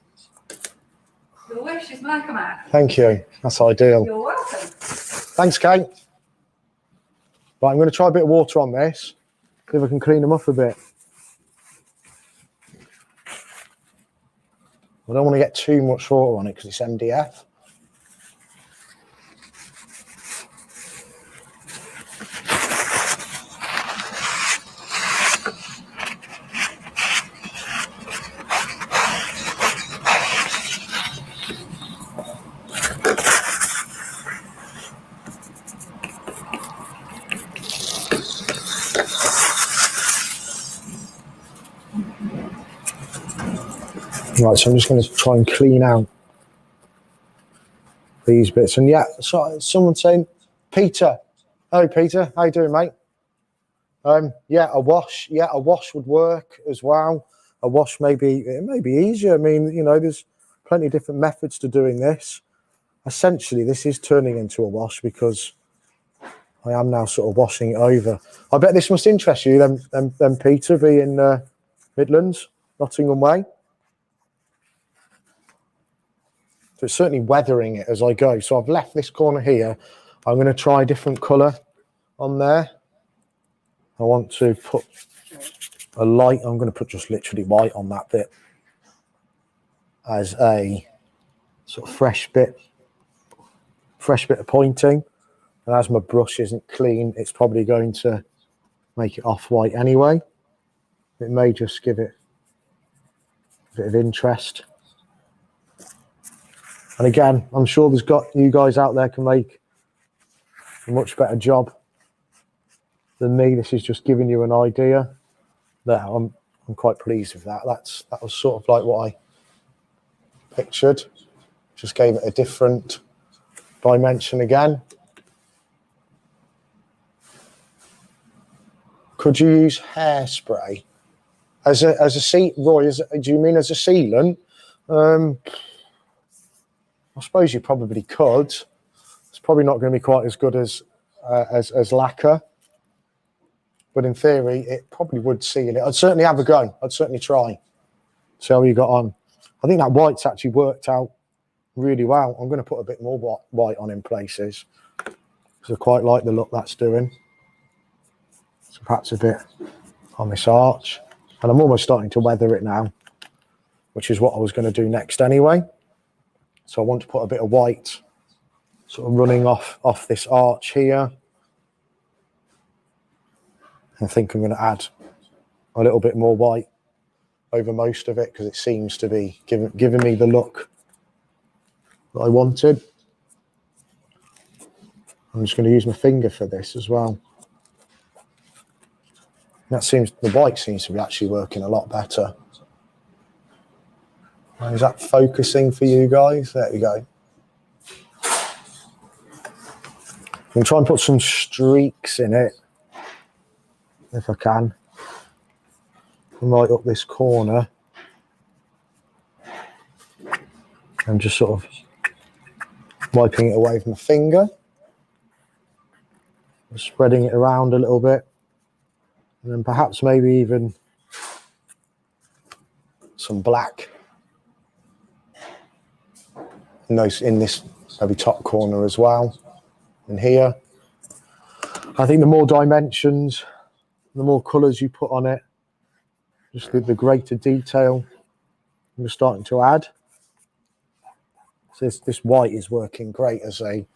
Your wish is my command. Thank you. That's ideal. You're welcome. Thanks, Kate. Right, I'm going to try a bit of water on this, see if I can clean them up a bit. I don't want to get too much water on it because it's MDF. Right, so I'm just going to try and clean out these bits. And yeah, so someone saying, Peter. Hello, Peter. How you doing, mate? Yeah, a wash. Yeah, a wash would work as well. A wash it may be easier. I mean, you know, there's plenty of different methods to doing this. Essentially, this is turning into a wash because I am now sort of washing it over. I bet this must interest you, then Peter, being Midlands, Nottingham way. So it's certainly weathering it as I go. So I've left this corner here. I'm going to try a different colour on there. I want to put a light. I'm going to put just literally white on that bit as a sort of fresh bit of pointing. And as my brush isn't clean, it's probably going to make it off-white anyway. It may just give it a bit of interest. And again, I'm sure you guys out there can make a much better job than me. This is just giving you an idea. That I'm quite pleased with that. That was sort of like what I pictured. Just gave it a different dimension again. Could you use hairspray as a Roy? Do you mean as a sealant? I suppose you probably could. It's probably not going to be quite as good as lacquer, but in theory, it probably would seal it. I'd certainly have a go. I'd certainly try. See how you got on. I think that white's actually worked out really well. I'm going to put a bit more white on in places because I quite like the look that's doing. So perhaps a bit on this arch, and I'm almost starting to weather it now, which is what I was going to do next anyway. So I want to put a bit of white sort of running off this arch here. I think I'm going to add a little bit more white over most of it because it seems to be giving me the look that I wanted. I'm just going to use my finger for this as well. The white seems to be actually working a lot better. Is that focusing for you guys? There we go. I'm going to try and put some streaks in it, if I can. Right up this corner. And just sort of wiping it away with my finger. Spreading it around a little bit. And then perhaps maybe even some black in this maybe top corner as well. And here. I think the more dimensions, the more colours you put on it, just the greater detail you're starting to add. So this white is working great as a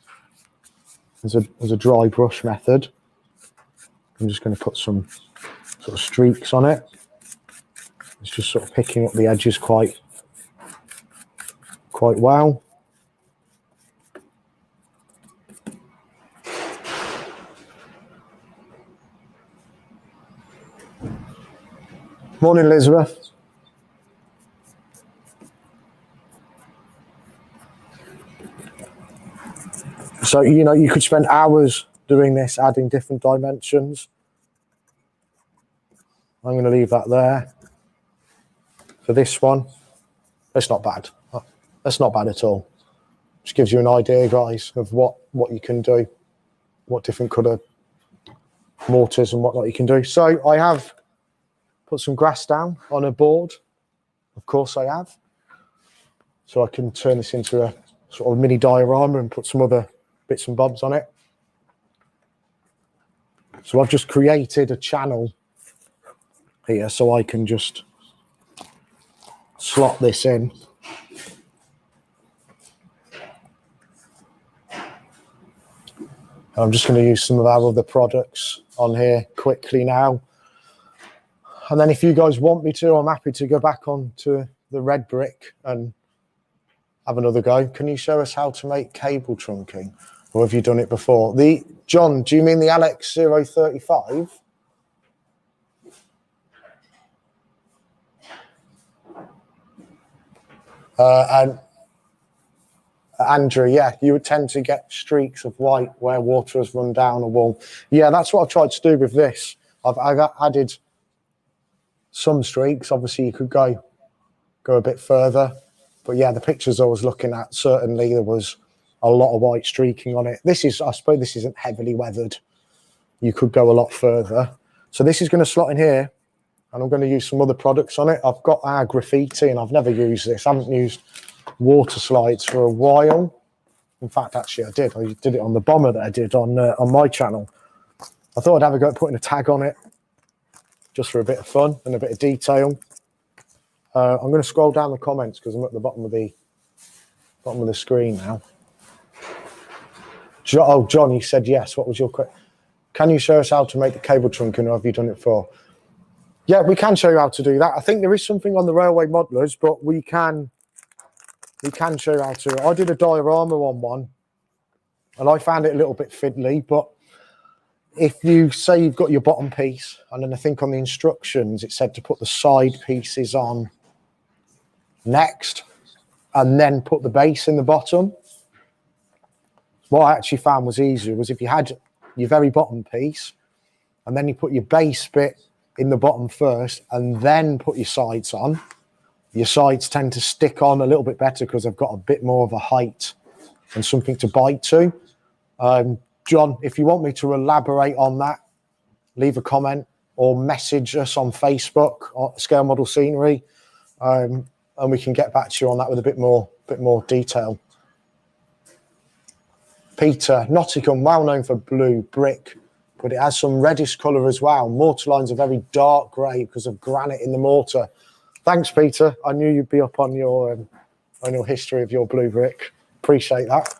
dry brush method. I'm just going to put some sort of streaks on it. It's just sort of picking up the edges quite well. Morning, Elizabeth. So, you know, you could spend hours doing this, adding different dimensions. I'm going to leave that there. For this one, it's not bad. That's not bad at all. Just gives you an idea, guys, of what you can do, what different colour mortars and whatnot you can do. So I have put some grass down on a board. Of course I have. So I can turn this into a sort of mini diorama and put some other bits and bobs on it. So I've just created a channel here so I can just slot this in. I'm just going to use some of our other products on here quickly now. And then if you guys want me to, I'm happy to go back on to the red brick and have another go. Can you show us how to make cable trunking? Or have you done it before? John, do you mean the Alex 035? And Andrew, yeah, you would tend to get streaks of white where water has run down a wall. Yeah, that's what I've tried to do with this. I've added some streaks. Obviously, you could go a bit further. But yeah, the pictures I was looking at, certainly there was a lot of white streaking on it. I suppose this isn't heavily weathered. You could go a lot further. So this is going to slot in here, and I'm going to use some other products on it. I've got our graffiti, and I've never used this. I haven't used water slides for a while. In fact, actually, I did it on the bomber that I did on my channel. I thought I'd have a go at putting a tag on it, just for a bit of fun and a bit of detail. I'm going to scroll down the comments because I'm at the bottom of the screen now. Oh, John, you said yes. What was your question? Can you show us how to make the cable trunking, or have you done it for? Yeah, we can show you how to do that. I think there is something on the Railway Modelers, but we can show you how to. I did a diorama on one, and I found it a little bit fiddly, but if you say you've got your bottom piece, and then I think on the instructions it said to put the side pieces on next, and then put the base in the bottom. What I actually found was easier was if you had your very bottom piece, and then you put your base bit in the bottom first, and then put your sides on. Your sides tend to stick on a little bit better because they've got a bit more of a height and something to bite to. John, if you want me to elaborate on that, leave a comment or message us on Facebook, Scale Model Scenery, and we can get back to you on that with a bit more detail. Peter, Nottingham, well known for blue brick, but it has some reddish colour as well. Mortar lines are very dark grey because of granite in the mortar. Thanks, Peter. I knew you'd be up on your history of your blue brick. Appreciate that.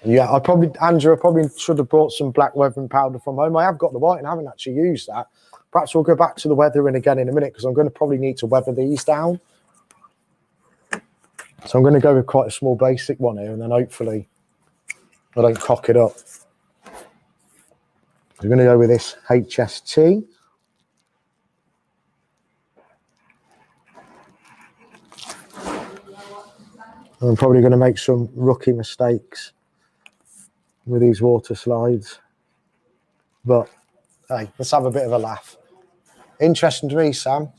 Yeah, Andrew, I probably should have brought some black weathering powder from home. I have got the white and I haven't actually used that. Perhaps we'll go back to the weathering again in a minute because I'm going to probably need to weather these down. So I'm going to go with quite a small basic one here and then hopefully I don't cock it up. We're going to go with this HST. I'm probably going to make some rookie mistakes with these water slides. But, hey, let's have a bit of a laugh. Interesting to me, Sam.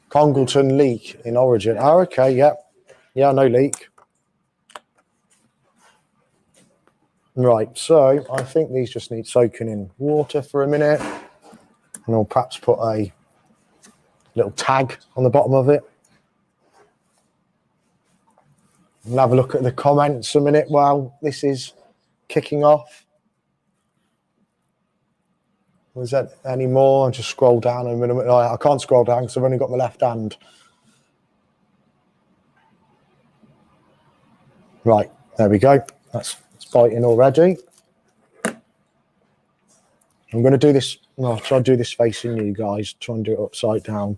Congleton leak in Origin. Oh, okay, yeah. Yeah, no leak. Right, so I think these just need soaking in water for a minute. And I'll perhaps put a little tag on the bottom of it. And have a look at the comments a minute while this is kicking off. Was there any more? I'll just scroll down a minute. I can't scroll down because I've only got my left hand. Right, there we go. That's biting already. I'm going to do this. I'll try to do this facing you guys. Try and do it upside down.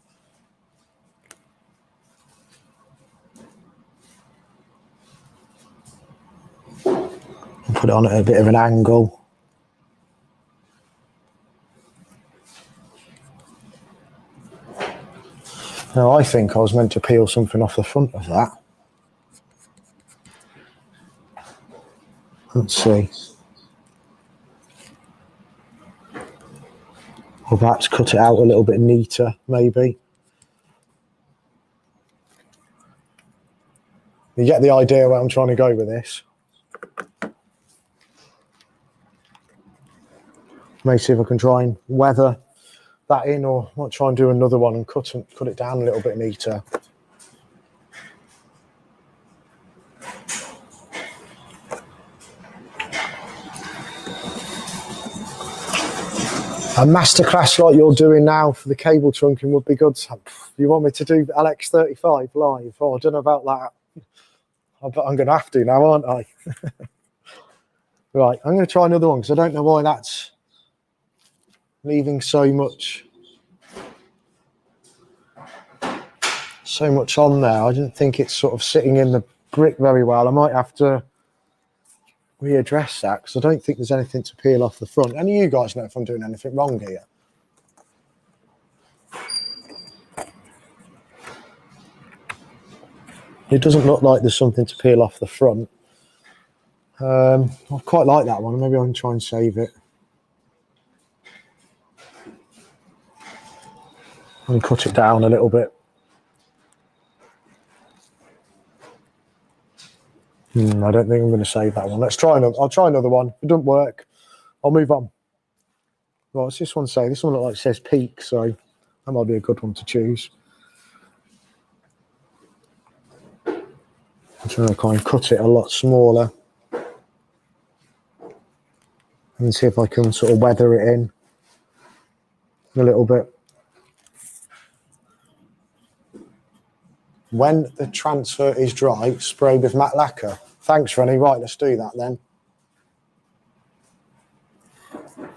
Put it on at a bit of an angle. Now, I think I was meant to peel something off the front of that. Let's see. Or perhaps cut it out a little bit neater, maybe. You get the idea where I'm trying to go with this. May see if I can try and weather that in, or I might try and do another one and cut it down a little bit neater. A masterclass like you're doing now for the cable trunking would be good. You want me to do LX35 live? Oh, I don't know about that. But I'm going to have to now, aren't I? Right, I'm going to try another one because I don't know why that's leaving so much on there. I didn't think it's sort of sitting in the brick very well. I might have to readdress that because I don't think there's anything to peel off the front. Any of you guys know if I'm doing anything wrong here? It doesn't look like there's something to peel off the front. I quite like that one. Maybe I can try and save it. And cut it down a little bit. I don't think I'm going to save that one. Let's try another. I'll try another one. If it doesn't work, I'll move on. Right, what's this one say? This one looks like it says peak, so that might be a good one to choose. I'm trying to kind of cut it a lot smaller and see if I can sort of weather it in a little bit. When the transfer is dry, spray with matte lacquer. Thanks, Rennie. Right, let's do that then. You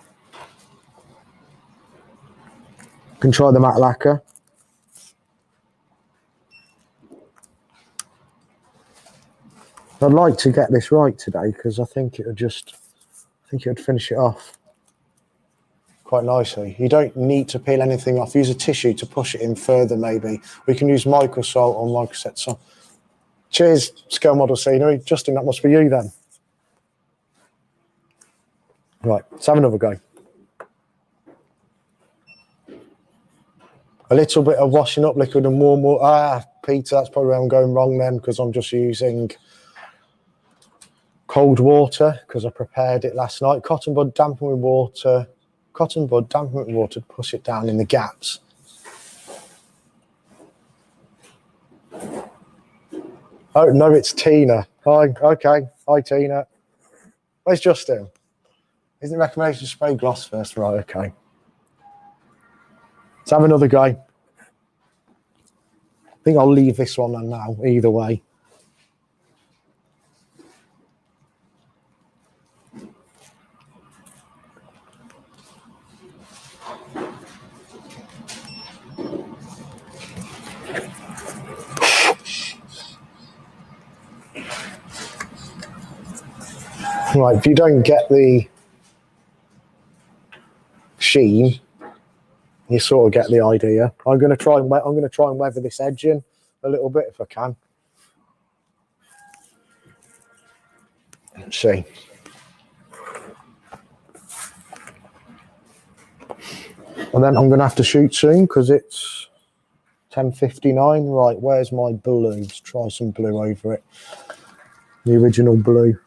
can try the matte lacquer. I'd like to get this right today because I think it would finish it off quite nicely. You don't need to peel anything off. Use a tissue to push it in further, maybe. We can use microsalt or microset salt. Cheers, Scale Model Scenery. Justin, that must be you then. Right, let's have another go. A little bit of washing up liquid and warm water. Ah, Peter, that's probably where I'm going wrong then because I'm just using cold water because I prepared it last night. Cotton bud dampen with water. Cotton bud dampen with water to push it down in the gaps. Oh, no, it's Tina. Hi, okay. Hi, Tina. Where's Justin? Isn't the recommendation to spray gloss first? Right, okay. Let's have another go. I think I'll leave this one on now, either way. Right, if you don't get the sheen, you sort of get the idea. I'm going to try and weather this edge in a little bit if I can. Let's see. And then I'm going to have to shoot soon because it's 10:59. Right, where's my blue? Let's try some blue over it. The original blue.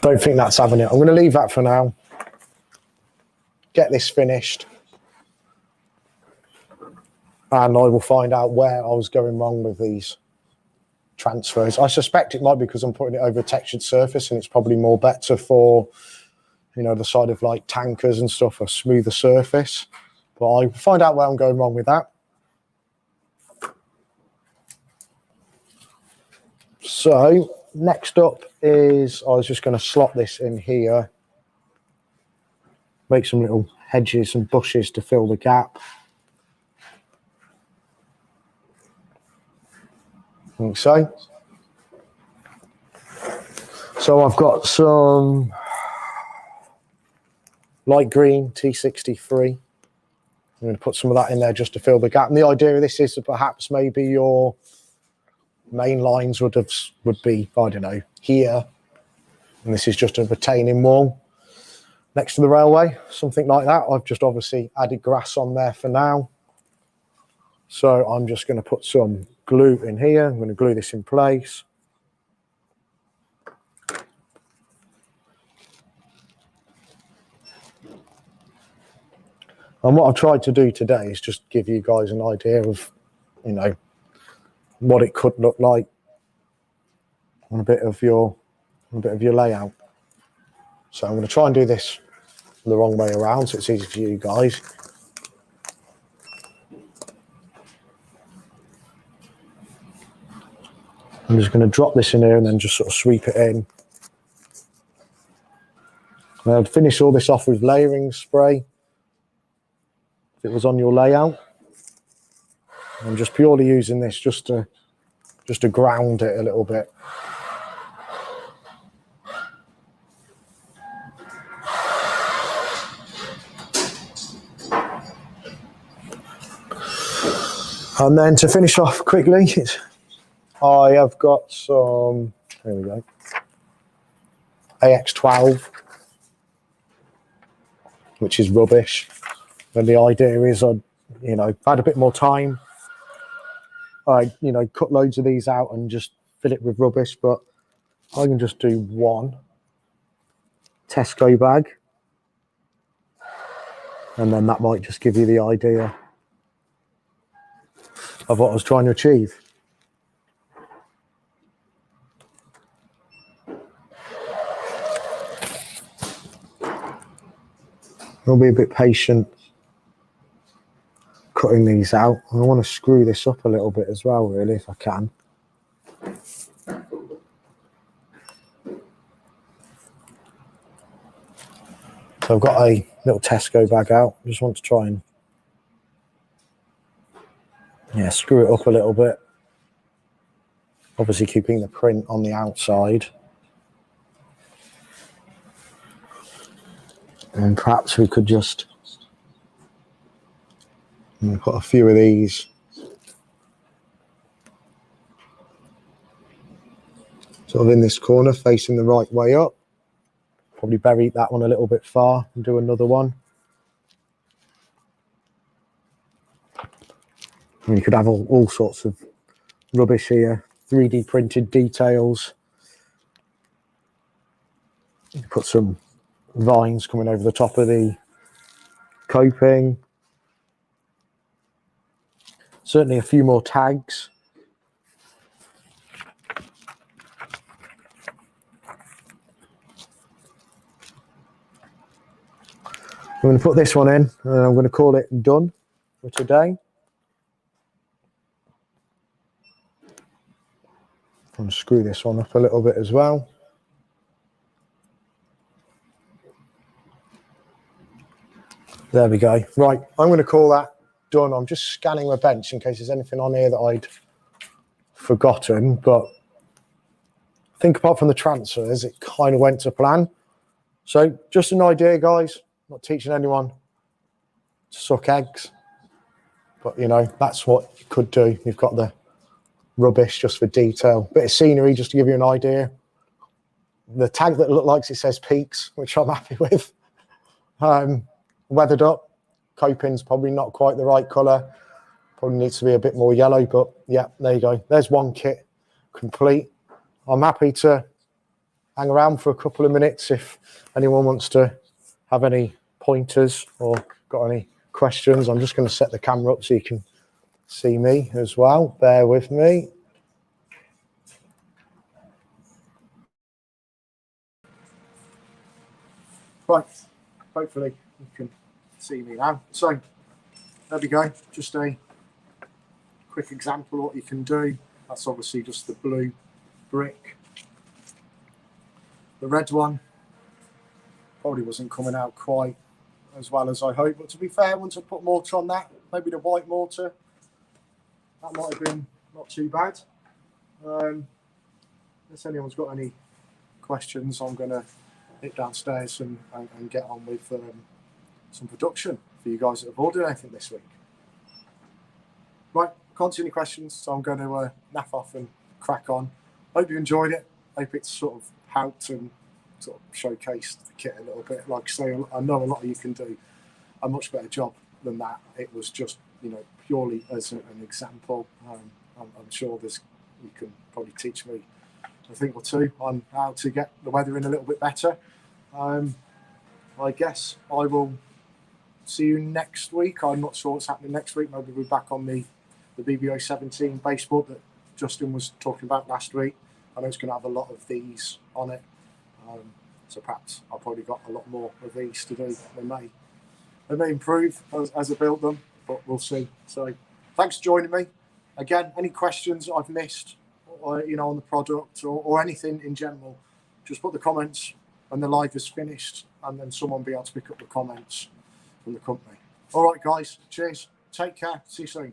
Don't think that's having it. I'm going to leave that for now. Get this finished. And I will find out where I was going wrong with these transfers. I suspect it might be because I'm putting it over a textured surface and it's probably more better for, you know, the side of like tankers and stuff, a smoother surface. But I'll find out where I'm going wrong with that. So next up is, I was just going to slot this in here, make some little hedges and bushes to fill the gap. Like so. So I've got some light green T63. I'm going to put some of that in there just to fill the gap. And the idea of this is that perhaps maybe your main lines would be, I don't know, here. And this is just a retaining wall next to the railway, something like that. I've just obviously added grass on there for now. So I'm just going to put some glue in here. I'm going to glue this in place. And what I've tried to do today is just give you guys an idea of, you know, what it could look like on a bit of your layout. So I'm going to try and do this the wrong way around so it's easy for you guys. I'm just going to drop this in here and then just sort of sweep it in. And I'd finish all this off with layering spray if it was on your layout. I'm just purely using this just to ground it a little bit. And then to finish off quickly, I have got some, there we go, AX12, which is rubbish. And the idea is I'd, you know, had a bit more time. I, you know, cut loads of these out and just fill it with rubbish, but I can just do one Tesco bag. And then that might just give you the idea of what I was trying to achieve. I'll be a bit patient cutting these out. I want to screw this up a little bit as well, really, if I can. So I've got a little Tesco bag out. I just want to try and, yeah, screw it up a little bit. Obviously keeping the print on the outside. And perhaps we could just put a few of these sort of in this corner, facing the right way up. Probably bury that one a little bit far and do another one. And you could have all sorts of rubbish here, 3D printed details. Put some vines coming over the top of the coping. Certainly a few more tags. I'm going to put this one in and I'm going to call it done for today. Unscrew this one up a little bit as well. There we go. Right, I'm going to call that done. I'm just scanning my bench in case there's anything on here that I'd forgotten, but I think apart from the transfers, it kind of went to plan. So just an idea, guys. Not teaching anyone to suck eggs, but you know, that's what you could do. You've got the rubbish just for detail. Bit of scenery just to give you an idea. The tag that looks like it says peaks, which I'm happy with. Weathered up. Coping's probably not quite the right colour. Probably needs to be a bit more yellow, but yeah, there you go. There's one kit complete. I'm happy to hang around for a couple of minutes if anyone wants to have any pointers or got any questions. I'm just going to set the camera up so you can see me as well. Bear with me. Right, hopefully you can see me now. So there we go, just a quick example of what you can do. That's obviously just the blue brick. The red one probably wasn't coming out quite as well as I hoped, but to be fair, once I put mortar on that, maybe the white mortar, that might have been not too bad. If anyone's got any questions, I'm going to nip downstairs and get on with some production for you guys that have ordered anything this week. Right, can't see any questions, so I'm going to naff off and crack on. Hope you enjoyed it. Hope it's sort of helped and sort of showcased the kit a little bit. Like I say, I know a lot of you can do a much better job than that. It was just, you know, purely as an example. I'm sure you can probably teach me a thing or two on how to get the weather in a little bit better. I guess I will see you next week. I'm not sure what's happening next week. Maybe we'll be back on the BBO 17 baseboard that Justin was talking about last week. I know it's going to have a lot of these on it. So perhaps I've probably got a lot more of these to do. They may improve as I build them, but we'll see. So thanks for joining me. Again, any questions I've missed, or, you know, on the product or anything in general, just put the comments when the live is finished, and then someone will be able to pick up the comments from the company. All right, guys. Cheers. Take care. See you soon.